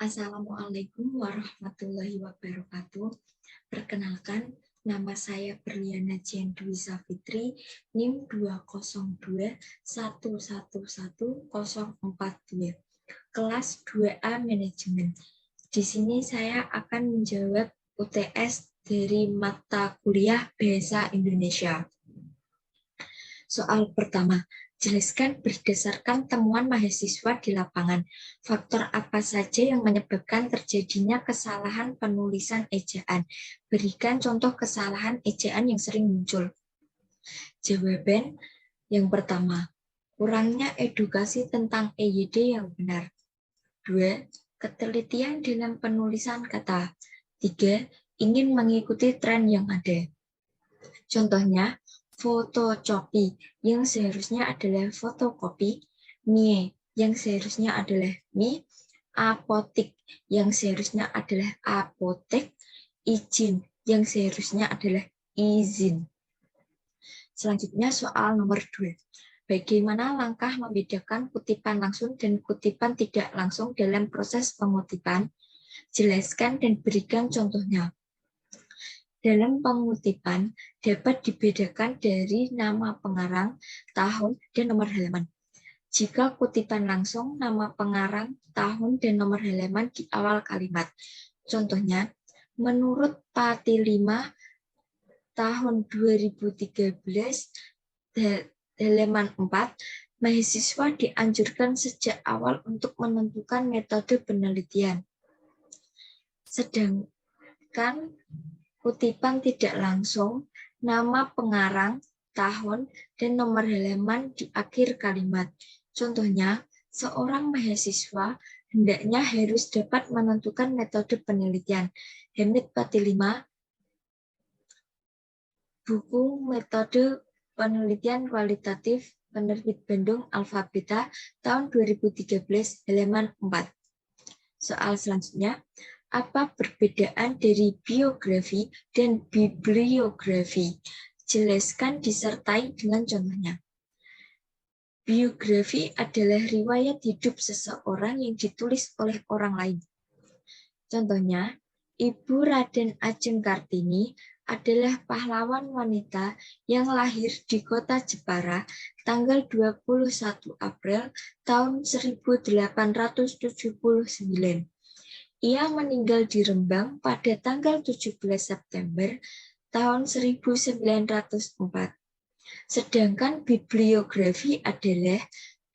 Assalamualaikum warahmatullahi wabarakatuh. Perkenalkan, nama saya Berliana Dwi Safitri, NIM 202111042, kelas 2A Manajemen. Di sini saya akan menjawab UTS dari mata kuliah Bahasa Indonesia. Soal pertama, jelaskan berdasarkan temuan mahasiswa di lapangan, faktor apa saja yang menyebabkan terjadinya kesalahan penulisan ejaan. Berikan contoh kesalahan ejaan yang sering muncul. Jawaban yang pertama, kurangnya edukasi tentang EYD yang benar. 2. Ketelitian dalam penulisan kata. 3. Ingin mengikuti tren yang ada. Contohnya, fotokopi yang seharusnya adalah fotokopi, mie yang seharusnya adalah mie, apotik yang seharusnya adalah apotek, izin yang seharusnya adalah izin. Selanjutnya soal nomor 2. Bagaimana langkah membedakan kutipan langsung dan kutipan tidak langsung dalam proses pengutipan? Jelaskan dan berikan contohnya. Dalam pengutipan dapat dibedakan dari nama pengarang, tahun, dan nomor halaman. Jika kutipan langsung, nama pengarang, tahun, dan nomor halaman di awal kalimat. Contohnya, menurut Pati 5 tahun 2013, halaman 4, mahasiswa dianjurkan sejak awal untuk menentukan metode penelitian. Sedangkan kutipan tidak langsung, nama pengarang, tahun, dan nomor halaman di akhir kalimat. Contohnya, seorang mahasiswa hendaknya harus dapat menentukan metode penelitian. Hamid Pati 5, buku metode penelitian kualitatif, penerbit Bandung Alfabeta, tahun 2013, halaman 4. Soal selanjutnya, apa perbedaan dari biografi dan bibliografi? Jelaskan disertai dengan contohnya. Biografi adalah riwayat hidup seseorang yang ditulis oleh orang lain. Contohnya, Ibu Raden Ajeng Kartini adalah pahlawan wanita yang lahir di kota Jepara tanggal 21 April tahun 1879. Ia meninggal di Rembang pada tanggal 17 September tahun 1904. Sedangkan bibliografi adalah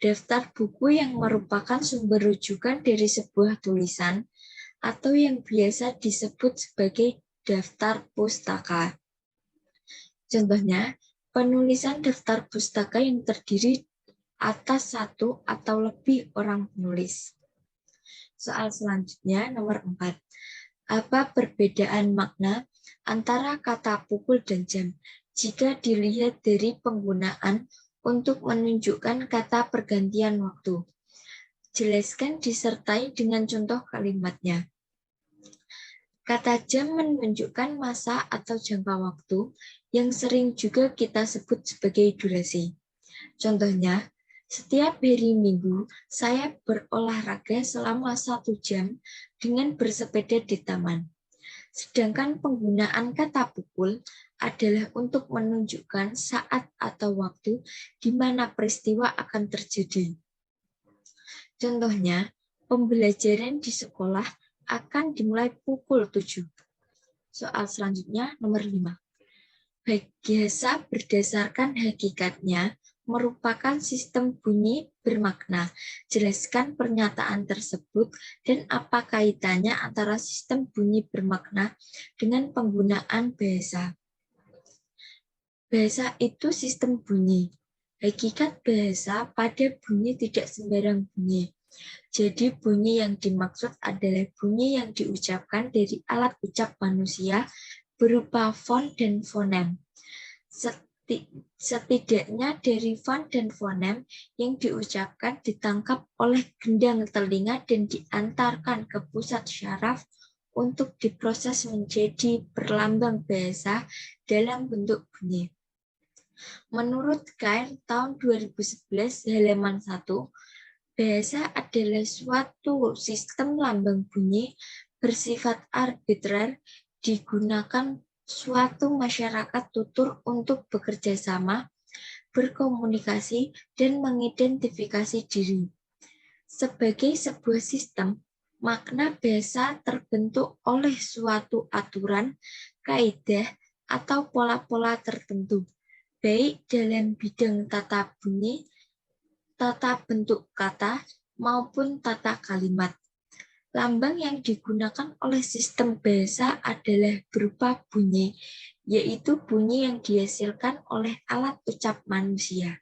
daftar buku yang merupakan sumber rujukan dari sebuah tulisan atau yang biasa disebut sebagai daftar pustaka. Contohnya, penulisan daftar pustaka yang terdiri atas satu atau lebih orang penulis. Soal selanjutnya, nomor 4. Apa perbedaan makna antara kata pukul dan jam jika dilihat dari penggunaan untuk menunjukkan kata pergantian waktu? Jelaskan disertai dengan contoh kalimatnya. Kata jam menunjukkan masa atau jangka waktu yang sering juga kita sebut sebagai durasi. Contohnya, setiap hari Minggu, saya berolahraga selama 1 jam dengan bersepeda di taman. Sedangkan penggunaan kata pukul adalah untuk menunjukkan saat atau waktu di mana peristiwa akan terjadi. Contohnya, pembelajaran di sekolah akan dimulai pukul 7. Soal selanjutnya, nomor 5. Bahasa berdasarkan hakikatnya merupakan sistem bunyi bermakna. Jelaskan pernyataan tersebut dan apa kaitannya antara sistem bunyi bermakna dengan penggunaan bahasa. Bahasa itu sistem bunyi. Hakikat bahasa pada bunyi tidak sembarang bunyi. Jadi bunyi yang dimaksud adalah bunyi yang diucapkan dari alat ucap manusia berupa font dan fonem. Setidaknya dari font dan fonem yang diucapkan ditangkap oleh gendang telinga dan diantarkan ke pusat syaraf untuk diproses menjadi perlambang bahasa dalam bentuk bunyi. Menurut Kain tahun 2011 halaman 1, Bahasa adalah suatu sistem lambang bunyi bersifat arbitrer digunakan suatu masyarakat tutur untuk bekerja sama, berkomunikasi, dan mengidentifikasi diri. Sebagai sebuah sistem, makna bahasa terbentuk oleh suatu aturan, kaidah, atau pola-pola tertentu, baik dalam bidang tata bunyi, tata bentuk kata, maupun tata kalimat. Lambang yang digunakan oleh sistem bahasa adalah berupa bunyi, yaitu bunyi yang dihasilkan oleh alat ucap manusia.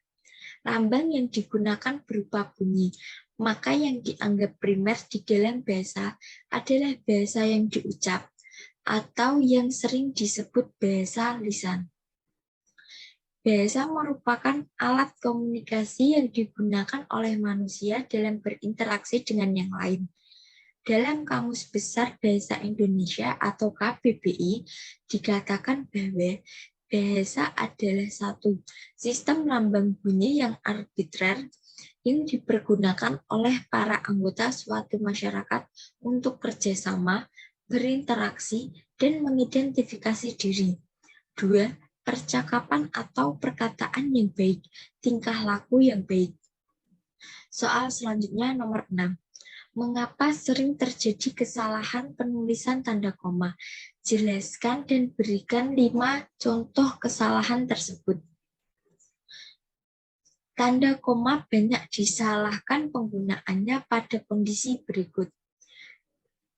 Lambang yang digunakan berupa bunyi, maka yang dianggap primer di dalam bahasa adalah bahasa yang diucap, atau yang sering disebut bahasa lisan. Bahasa merupakan alat komunikasi yang digunakan oleh manusia dalam berinteraksi dengan yang lain. Dalam Kamus Besar Bahasa Indonesia atau KBBI dikatakan bahwa bahasa adalah satu sistem lambang bunyi yang arbitrer yang dipergunakan oleh para anggota suatu masyarakat untuk kerjasama, berinteraksi, dan mengidentifikasi diri. 2. Percakapan atau perkataan yang baik, tingkah laku yang baik. Soal selanjutnya nomor 6. Mengapa sering terjadi kesalahan penulisan tanda koma? Jelaskan dan berikan 5 contoh kesalahan tersebut. Tanda koma banyak disalahkan penggunaannya pada kondisi berikut.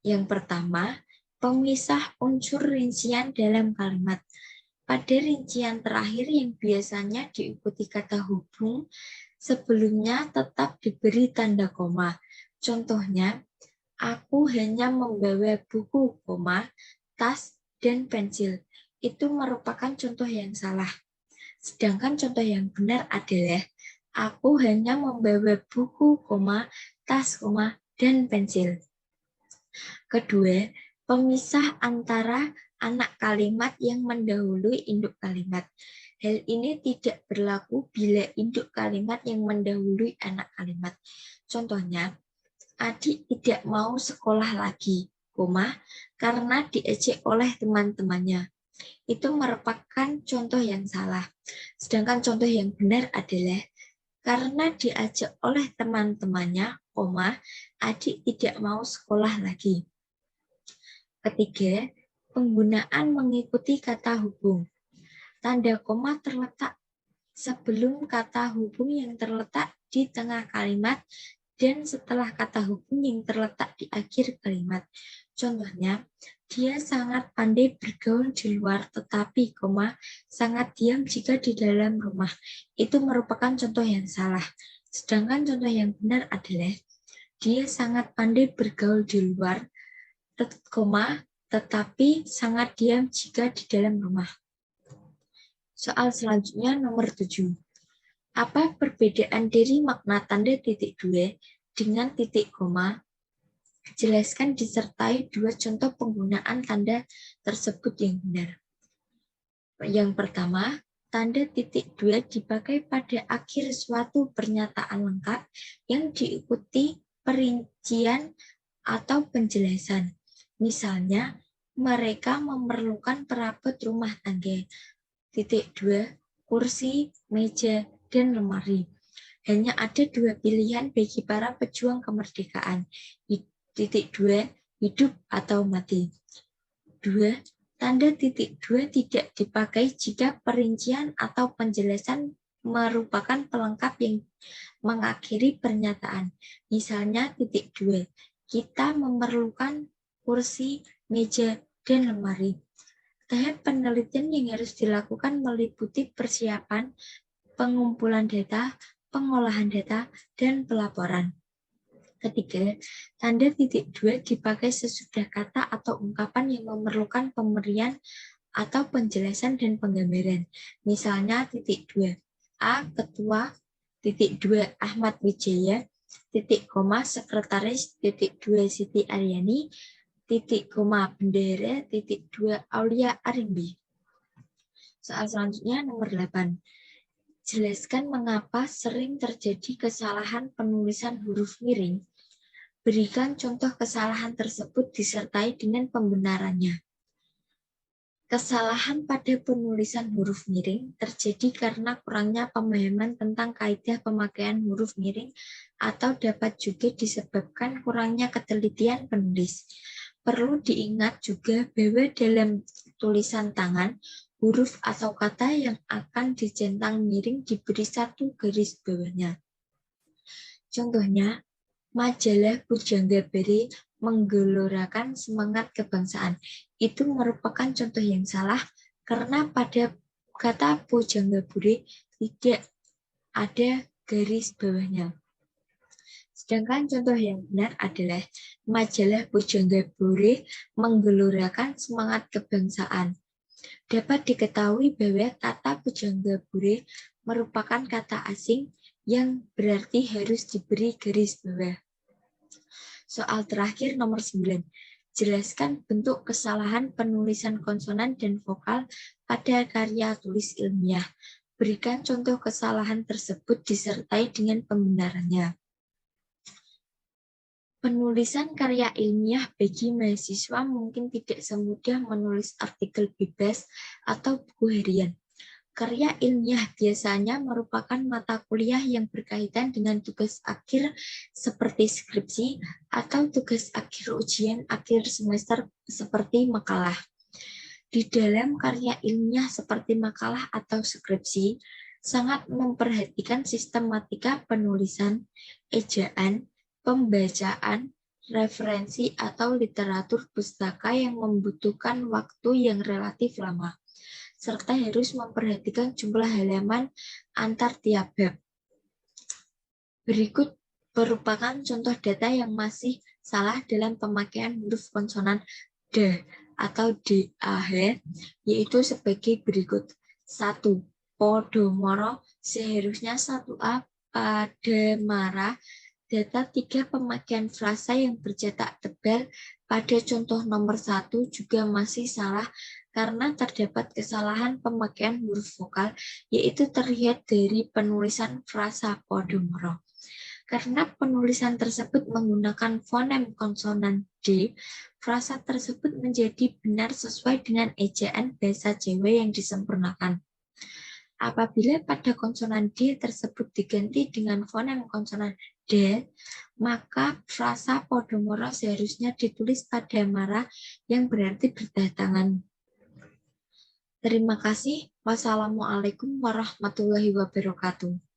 Yang pertama, pemisah unsur rincian dalam kalimat. Pada rincian terakhir yang biasanya diikuti kata hubung, sebelumnya tetap diberi tanda koma. Contohnya, aku hanya membawa buku, tas, dan pensil. Itu merupakan contoh yang salah. Sedangkan contoh yang benar adalah, aku hanya membawa buku, tas, dan pensil. Kedua, pemisah antara anak kalimat yang mendahului induk kalimat. Hal ini tidak berlaku bila induk kalimat yang mendahului anak kalimat. Contohnya, adik tidak mau sekolah lagi, karena diejek oleh teman-temannya. Itu merupakan contoh yang salah. Sedangkan contoh yang benar adalah, karena diajak oleh teman-temannya, adik tidak mau sekolah lagi. Ketiga, penggunaan mengikuti kata hubung. Tanda koma terletak sebelum kata hubung yang terletak di tengah kalimat dan setelah kata hubung yang terletak di akhir kalimat. Contohnya, dia sangat pandai bergaul di luar tetapi, sangat diam jika di dalam rumah. Itu merupakan contoh yang salah. Sedangkan contoh yang benar adalah, dia sangat pandai bergaul di luar, tetapi sangat diam jika di dalam rumah. Soal selanjutnya nomor 7. Apa perbedaan dari makna tanda titik 2 dengan titik koma? Jelaskan disertai 2 contoh penggunaan tanda tersebut yang benar. Yang pertama, tanda titik 2 dipakai pada akhir suatu pernyataan lengkap yang diikuti perincian atau penjelasan. Misalnya, mereka memerlukan perabot rumah tangga. Titik 2, kursi, meja, dan lemari. Hanya ada 2 pilihan bagi para pejuang kemerdekaan. Titik 2, hidup atau mati. 2. Tanda titik 2 tidak dipakai jika perincian atau penjelasan merupakan pelengkap yang mengakhiri pernyataan. Misalnya titik 2, kita memerlukan kursi, meja, dan lemari. Tahap penelitian yang harus dilakukan meliputi persiapan, pengumpulan data, pengolahan data, dan pelaporan. Ketiga, tanda titik 2 dipakai sesudah kata atau ungkapan yang memerlukan pemberian atau penjelasan dan penggambaran. Misalnya titik 2, A. Ketua, titik 2 Ahmad Wijaya, titik koma Sekretaris, titik 2 Siti Aryani, titik koma Bendera, titik 2 Aulia Arimbi. Soal selanjutnya nomor 8. Jelaskan mengapa sering terjadi kesalahan penulisan huruf miring. Berikan contoh kesalahan tersebut disertai dengan pembenarannya. Kesalahan pada penulisan huruf miring terjadi karena kurangnya pemahaman tentang kaidah pemakaian huruf miring atau dapat juga disebabkan kurangnya ketelitian penulis. Perlu diingat juga bahwa dalam tulisan tangan, huruf atau kata yang akan dicentang miring diberi satu garis bawahnya. Contohnya, majalah Pujangga Beri menggelorakan semangat kebangsaan. Itu merupakan contoh yang salah karena pada kata Pujangga Beri tidak ada garis bawahnya. Sedangkan contoh yang benar adalah majalah Pujangga Beri menggelorakan semangat kebangsaan. Dapat diketahui bahwa kata Pujangga Beri merupakan kata asing yang berarti harus diberi garis bawah. Soal terakhir nomor 9. Jelaskan bentuk kesalahan penulisan konsonan dan vokal pada karya tulis ilmiah. Berikan contoh kesalahan tersebut disertai dengan pembenarannya. Penulisan karya ilmiah bagi mahasiswa mungkin tidak semudah menulis artikel bebas atau buku harian. Karya ilmiah biasanya merupakan mata kuliah yang berkaitan dengan tugas akhir seperti skripsi atau tugas akhir ujian akhir semester seperti makalah. Di dalam karya ilmiah seperti makalah atau skripsi, sangat memperhatikan sistematika penulisan, ejaan, pembacaan, referensi atau literatur pustaka yang membutuhkan waktu yang relatif lama, serta harus memperhatikan jumlah halaman antar tiap bab. Berikut merupakan contoh data yang masih salah dalam pemakaian huruf konsonan D atau DAH, yaitu sebagai berikut. 1. Podomoro seharusnya 1A pada marah. Data 3 pemakaian frasa yang bercetak tebal pada contoh nomor 1 juga masih salah karena terdapat kesalahan pemakaian huruf vokal, yaitu terlihat dari penulisan frasa Podomoro. Karena penulisan tersebut menggunakan fonem konsonan D, frasa tersebut menjadi benar sesuai dengan ejaan bahasa Jawa yang disempurnakan. Apabila pada konsonan D tersebut diganti dengan fonem konsonan D, maka frasa Podomoro seharusnya ditulis pada marah yang berarti berdatangan. Terima kasih. Wassalamualaikum warahmatullahi wabarakatuh.